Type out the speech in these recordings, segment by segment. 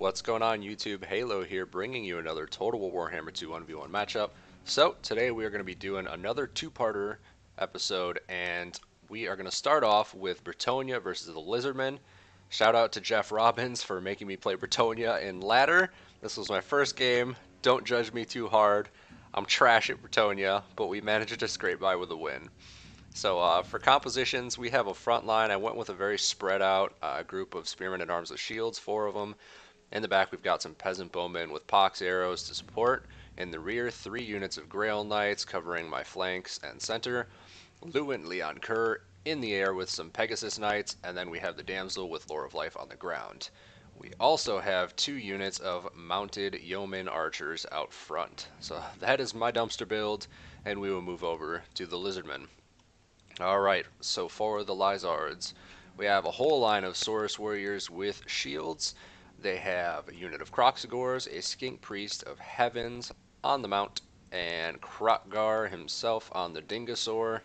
What's going on YouTube? Heylow here, bringing you another Total War Warhammer 2 1v1 matchup. So today we are going to be doing another two-parter episode, and we are going to start off with Bretonnia versus the Lizardmen. Shout out to Jeff Robbins for making me play Bretonnia in ladder. This was my first game. Don't judge me too hard. I'm trash at Bretonnia, but we managed to scrape by with a win. So for compositions, we have a front line. I went with a very spread out group of spearmen and arms with shields, 4 of them. In the back, we've got some peasant bowmen with pox arrows to support. In the rear, 3 units of Grail Knights covering my flanks and center. Lewin Leon Kerr in the air with some Pegasus Knights, and then we have the Damsel with Lore of Life on the ground. We also have 2 units of mounted yeoman archers out front. So that is my dumpster build, and we will move over to the Lizardmen. Alright, so for the Lizards, we have a whole line of Saurus warriors with shields. They have a unit of Kroxigors, a Skink Priest of Heavens on the mount, and Krotgar himself on the Dingosaur.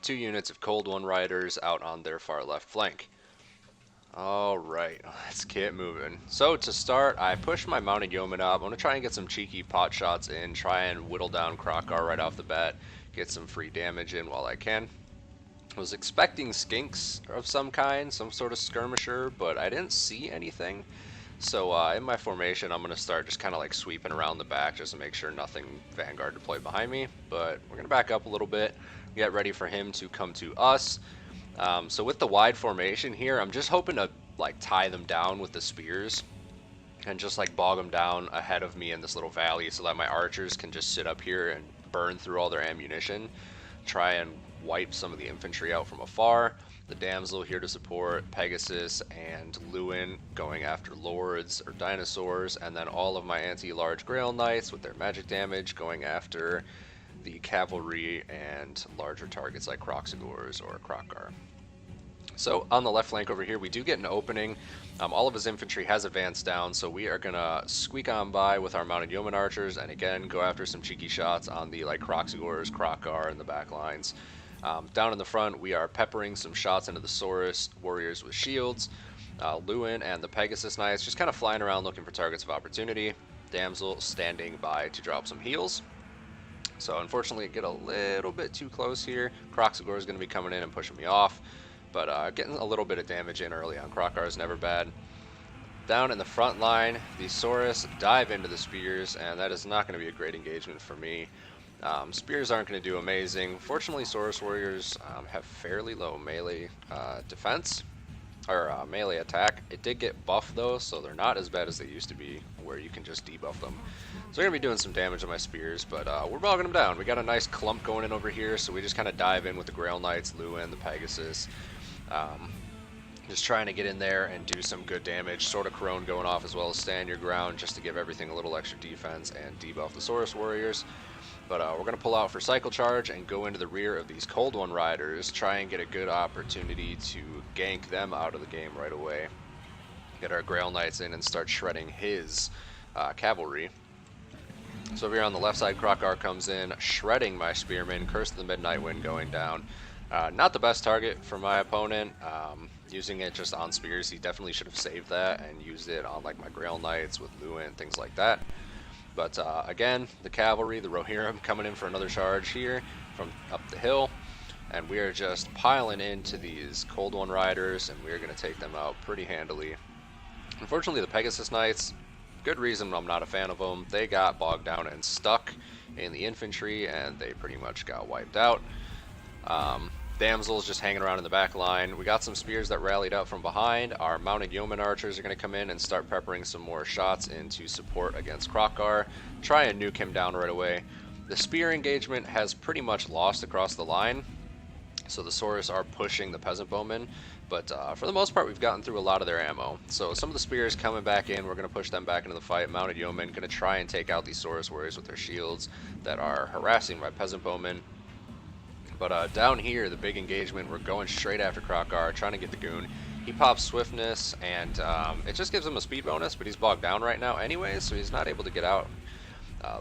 2 units of Cold One Riders out on their far left flank. Alright, let's get moving. So to start, I push my mounted yeoman up. I'm going to try and get some cheeky pot shots in, try and whittle down Krotgar right off the bat, get some free damage in while I can. I was expecting skinks of some kind, some sort of skirmisher, but I didn't see anything. So in my formation, I'm going to start just kind of like sweeping around the back just to make sure nothing Vanguard deployed behind me. But we're going to back up a little bit, get ready for him to come to us. So with the wide formation here, I'm just hoping to like tie them down with the spears and just like bog them down ahead of me in this little valley so that my archers can just sit up here and burn through all their ammunition. Try and wipe some of the infantry out from afar. The Damsel here to support Pegasus, and Lewin going after lords or dinosaurs, and then all of my anti-large Grail Knights with their magic damage going after the cavalry and larger targets like Kroxigors or Krotgar. So on the left flank over here, we do get an opening. All of his infantry has advanced down, so we are gonna squeak on by with our mounted yeoman archers, and again go after some cheeky shots on the like Kroxigors, Krotgar, and the back lines. Down in the front, we are peppering some shots into the Saurus warriors with shields. Lewin and the Pegasus Knights just kind of flying around looking for targets of opportunity. Damsel standing by to drop some heals. So unfortunately, get a little bit too close here. Kroxigor is going to be coming in and pushing me off. But getting a little bit of damage in early on Krotgar is never bad. Down in the front line, the Saurus dive into the spears, and that is not going to be a great engagement for me. Spears aren't going to do amazing. Fortunately, Saurus warriors have fairly low melee defense, or melee attack. It did get buffed though, so they're not as bad as they used to be, where you can just debuff them. So we're going to be doing some damage on my spears, but we're bogging them down. We got a nice clump going in over here, so we just kind of dive in with the Grail Knights, Lewin, the Pegasus. Just trying to get in there and do some good damage. Sword of Corone going off as well as stand your ground, just to give everything a little extra defense and debuff the Saurus warriors. But we're going to pull out for Cycle Charge and go into the rear of these Cold One Riders, try and get a good opportunity to gank them out of the game right away. Get our Grail Knights in and start shredding his cavalry. So over here on the left side, Krotgar comes in, shredding my Spearmen, Curse of the Midnight Wind going down. Not the best target for my opponent. Using it just on spears, he definitely should have saved that and used it on like my Grail Knights with Lewin, things like that. But again, the cavalry, the Rohirrim, coming in for another charge here from up the hill. And we are just piling into these Cold One Riders, and we are going to take them out pretty handily. Unfortunately, the Pegasus Knights, good reason I'm not a fan of them. They got bogged down and stuck in the infantry, and they pretty much got wiped out. Damsel's just hanging around in the back line. We got some spears that rallied up from behind. Our mounted yeoman archers are going to come in and start peppering some more shots into support against Krotgar. Try and nuke him down right away. The spear engagement has pretty much lost across the line, so the Saurus are pushing the peasant bowmen. But for the most part, we've gotten through a lot of their ammo. So some of the spears coming back in, we're going to push them back into the fight. Mounted yeomen going to try and take out these Saurus warriors with their shields that are harassing my peasant bowmen. But down here, the big engagement, we're going straight after Krotgar, trying to get the goon. He pops swiftness, and it just gives him a speed bonus, but he's bogged down right now anyways, so he's not able to get out.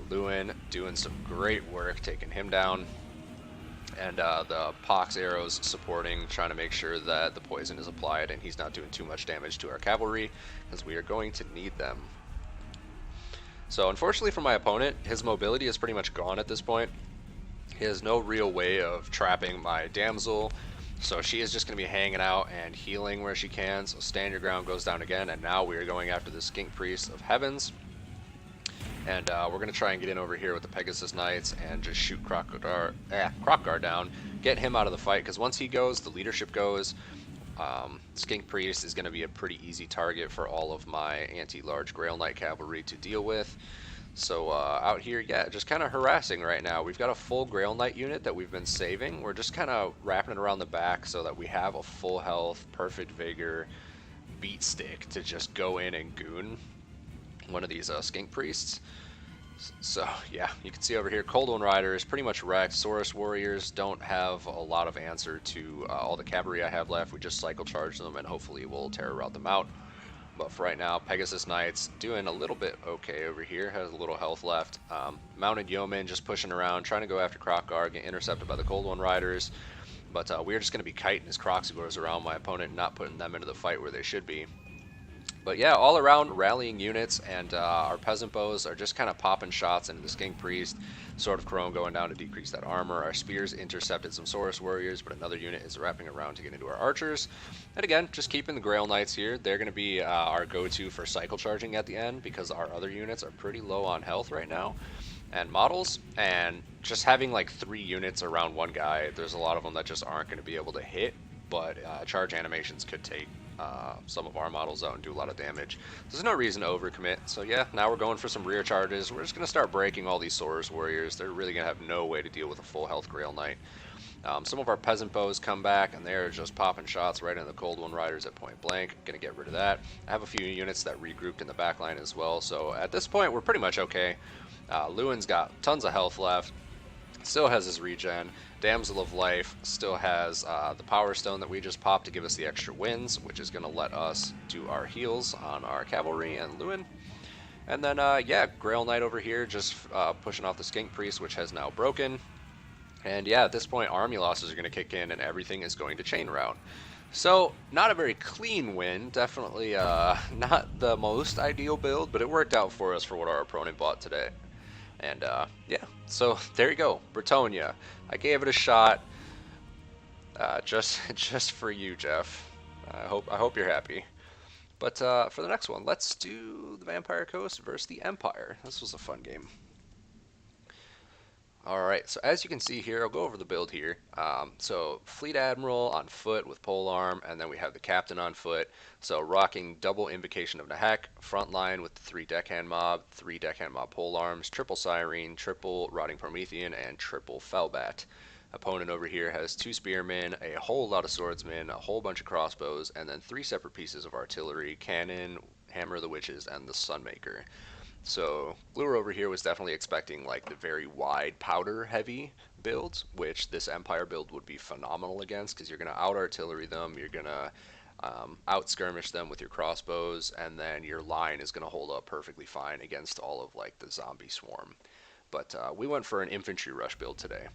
Lewin doing some great work, taking him down. and the pox arrows supporting, trying to make sure that the poison is applied and he's not doing too much damage to our cavalry, because we are going to need them. So unfortunately for my opponent, his mobility is pretty much gone at this point. He has no real way of trapping my damsel, so she is just going to be hanging out and healing where she can. So stand your ground goes down again, and now we are going after the Skink Priest of Heavens. And we're going to try and get in over here with the Pegasus Knights and just shoot Crockguard down, get him out of the fight, because once he goes, the leadership goes. Skink Priest is going to be a pretty easy target for all of my anti-large Grail Knight cavalry to deal with. So out here, yeah, just kind of harassing right now. We've got a full Grail Knight unit that we've been saving. We're just kind of wrapping it around the back so that we have a full health, perfect vigor beat stick to just go in and goon one of these Skink Priests. So yeah, you can see over here, Cold One Rider is pretty much wrecked. Saurus Warriors don't have a lot of answer to all the cavalry I have left. We just cycle charge them and hopefully we'll terror route them out. But for right now, Pegasus Knights doing a little bit okay over here, has a little health left. Mounted Yeomen just pushing around, trying to go after Crockguard, get intercepted by the Cold One Riders. But we're just going to be kiting his Croxigors around my opponent, not putting them into the fight where they should be. But yeah, all around rallying units, and our Peasant Bows are just kind of popping shots into the Skink Priest. Sword of Chrome going down to decrease that armor. Our Spears intercepted some Saurus Warriors, but another unit is wrapping around to get into our Archers. And again, just keeping the Grail Knights here. They're going to be our go-to for cycle charging at the end, because our other units are pretty low on health right now and models, and just having like 3 units around one guy, there's a lot of them that just aren't going to be able to hit, but charge animations could take some of our models out and do a lot of damage. There's no reason to overcommit. So yeah, now we're going for some rear charges. We're just going to start breaking all these Saurus Warriors. They're really going to have no way to deal with a full health Grail Knight. Some of our Peasant Bows come back, and they're just popping shots right into the Cold One Riders at point blank. Going to get rid of that. I have a few units that regrouped in the back line as well. So at this point, we're pretty much okay. Lewin's got tons of health left. Still has his regen. Damsel of Life still has the Power Stone that we just popped to give us the extra wins, which is going to let us do our heals on our cavalry and Lewin. And then, yeah, Grail Knight over here just pushing off the Skink Priest, which has now broken. And yeah, at this point, army losses are going to kick in and everything is going to chain route. So, not a very clean win. Definitely not the most ideal build, but it worked out for us for what our opponent bought today. And yeah, so there you go, Bretonnia. I gave it a shot, just for you, Jeff. I hope you're happy. But for the next one, let's do the Vampire Coast versus the Empire. This was a fun game. Alright, so as you can see here, I'll go over the build here. So Fleet Admiral on foot with polearm, and then we have the Captain on foot. So rocking double Invocation of Nahek, front line with the 3 Deckhand Mob, 3 Deckhand Mob polearms, triple Cyrene, triple Rotting Promethean, and triple Fellbat. Opponent over here has 2 Spearmen, a whole lot of Swordsmen, a whole bunch of crossbows, and then 3 separate pieces of artillery, Cannon, Hammer of the Witches, and the Sunmaker. So Gluer over here was definitely expecting like the very wide powder heavy builds, which this Empire build would be phenomenal against, because you're going to out artillery them, you're going to out skirmish them with your crossbows, and then your line is going to hold up perfectly fine against all of like the zombie swarm. But we went for an infantry rush build today.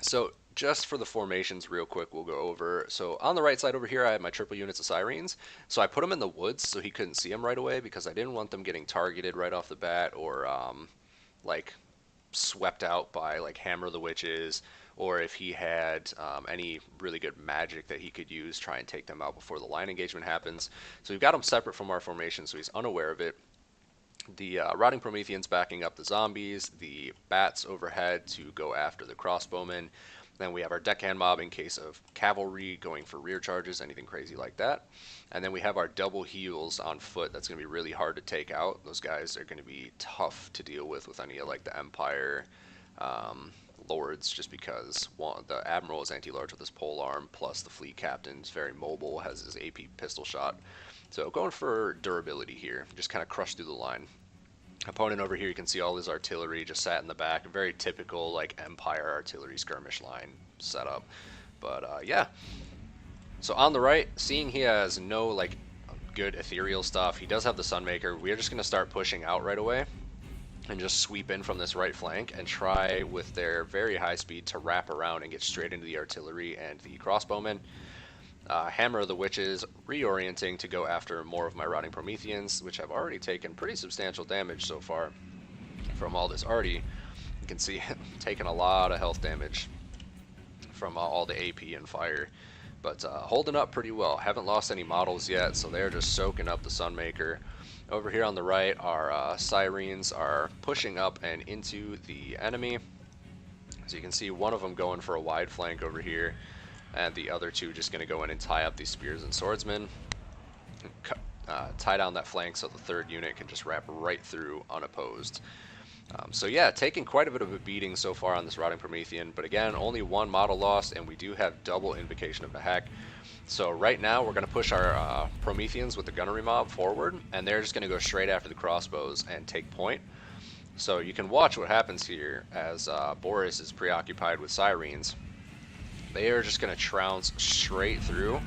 So just for the formations real quick, we'll go over. So on the right side over here, I have my triple units of Syrenes. So I put them in the woods so he couldn't see them right away, because I didn't want them getting targeted right off the bat, or like swept out by like Hammer of the Witches, or if he had any really good magic that he could use, try and take them out before the line engagement happens. So we've got them separate from our formation, so he's unaware of it. The Rotting Prometheans backing up the zombies, the bats overhead to go after the crossbowmen. Then we have our Deckhand Mob in case of cavalry going for rear charges, anything crazy like that. And then we have our double heals on foot. That's going to be really hard to take out. Those guys are going to be tough to deal with any of like the Empire lords, just because the Admiral is anti-large with his polearm, plus the Fleet Captain's very mobile, has his AP pistol shot. So going for durability here, just kind of crush through the line. Opponent over here, you can see all his artillery just sat in the back. A very typical like Empire artillery skirmish line setup. But yeah. So on the right, seeing he has no like good ethereal stuff, he does have the Sunmaker. We're just going to start pushing out right away. and just sweep in from this right flank and try with their very high speed to wrap around and get straight into the artillery and the crossbowmen. Hammer of the Witches reorienting to go after more of my Rotting Prometheans, which have already taken pretty substantial damage so far from all this arty. You can see taking a lot of health damage from all the AP and fire, but holding up pretty well. Haven't lost any models yet, so they're just soaking up the Sunmaker. Over here on the right, our Sirens are pushing up and into the enemy. So you can see one of them going for a wide flank over here, and the other two just going to go in and tie up these Spears and Swordsmen. Tie down that flank so the third unit can just wrap right through unopposed. So yeah, taking quite a bit of a beating so far on this Rotting Promethean, but again, only one model lost, and we do have double Invocation of the Heck. So right now, we're going to push our Prometheans with the Gunnery Mob forward, and they're just going to go straight after the crossbows and take point. So you can watch what happens here as Boris is preoccupied with Sirens. They are just going to trounce straight through.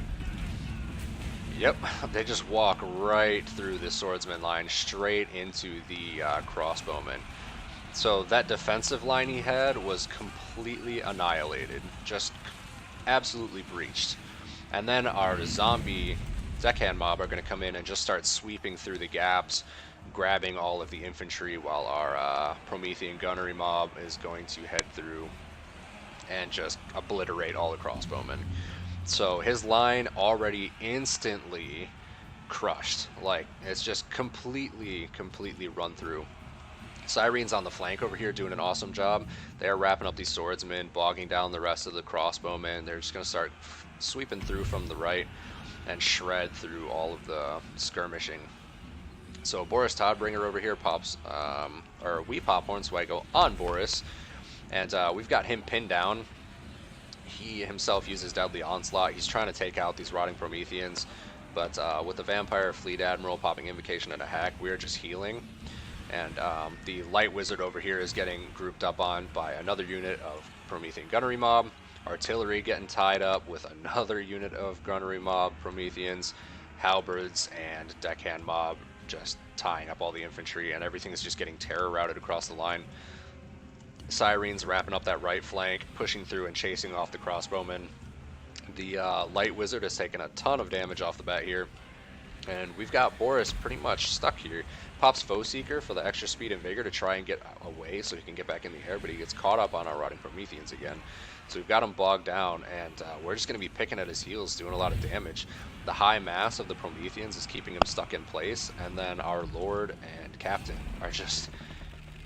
Yep, they just walk right through the Swordsman line, straight into the crossbowmen. So that defensive line he had was completely annihilated, just absolutely breached. And then our zombie deckhand mob are going to come in and just start sweeping through the gaps, grabbing all of the infantry, while our Promethean gunnery mob is going to head through and just obliterate all the crossbowmen. So his line already instantly crushed. Like, it's just completely run through. Sirens on the flank over here doing an awesome job. They're wrapping up these swordsmen, bogging down the rest of the crossbowmen. They're just going to start sweeping through from the right and shred through all of the skirmishing. So Boris Toddbringer over here pops, or we pop Hornswaggle on Boris, and we've got him pinned down. He himself uses Deadly Onslaught. He's trying to take out these Rotting Prometheans, but with the Vampire Fleet Admiral popping Invocation and a Hack, we're just healing. And the Light Wizard over here is getting grouped up on by another unit of Promethean Gunnery Mob. Artillery getting tied up with another unit of Gunnery Mob Prometheans. Halberds and Deckhand Mob just tying up all the infantry, and everything is just getting terror routed across the line. Sirens wrapping up that right flank, pushing through and chasing off the crossbowmen. The Light Wizard has taken a ton of damage off the bat here, and we've got Boris pretty much stuck here. Pops Foe Seeker for the extra speed and vigor to try and get away so he can get back in the air, but he gets caught up on our Rotting Prometheans again. So we've got him bogged down, and we're just going to be picking at his heels, doing a lot of damage. The high mass of the Prometheans is keeping him stuck in place, and then our Lord and Captain are just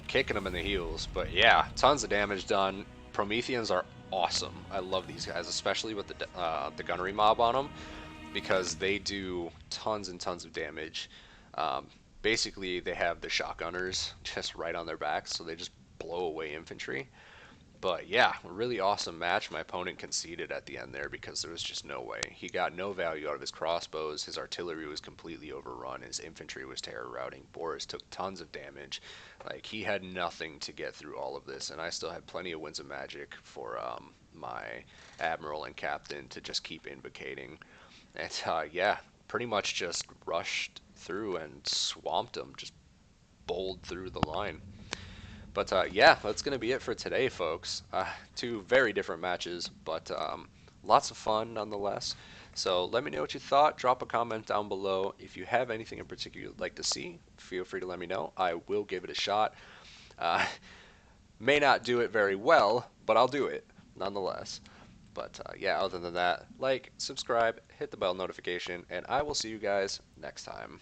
kicking him in the heels. But yeah, tons of damage done. Prometheans are awesome. I love these guys, especially with the Gunnery Mob on them, because they do tons and tons of damage. Basically, they have the shotgunners just right on their backs, so they just blow away infantry. But yeah, really awesome match. My opponent conceded at the end there because there was just no way. He got no value out of his crossbows. His artillery was completely overrun. His infantry was terror routing. Boris took tons of damage. Like, he had nothing to get through all of this, and I still had plenty of Winds of Magic for my Admiral and Captain to just keep invocating. And yeah, pretty much just rushed through and swamped them, just bowled through the line. But yeah, that's going to be it for today, folks. Two very different matches, but lots of fun nonetheless. So let me know what you thought. Drop a comment down below. If you have anything in particular you'd like to see, feel free to let me know. I will give it a shot. May not do it very well, but I'll do it nonetheless. But yeah, other than that, like, subscribe, hit the bell notification, and I will see you guys next time.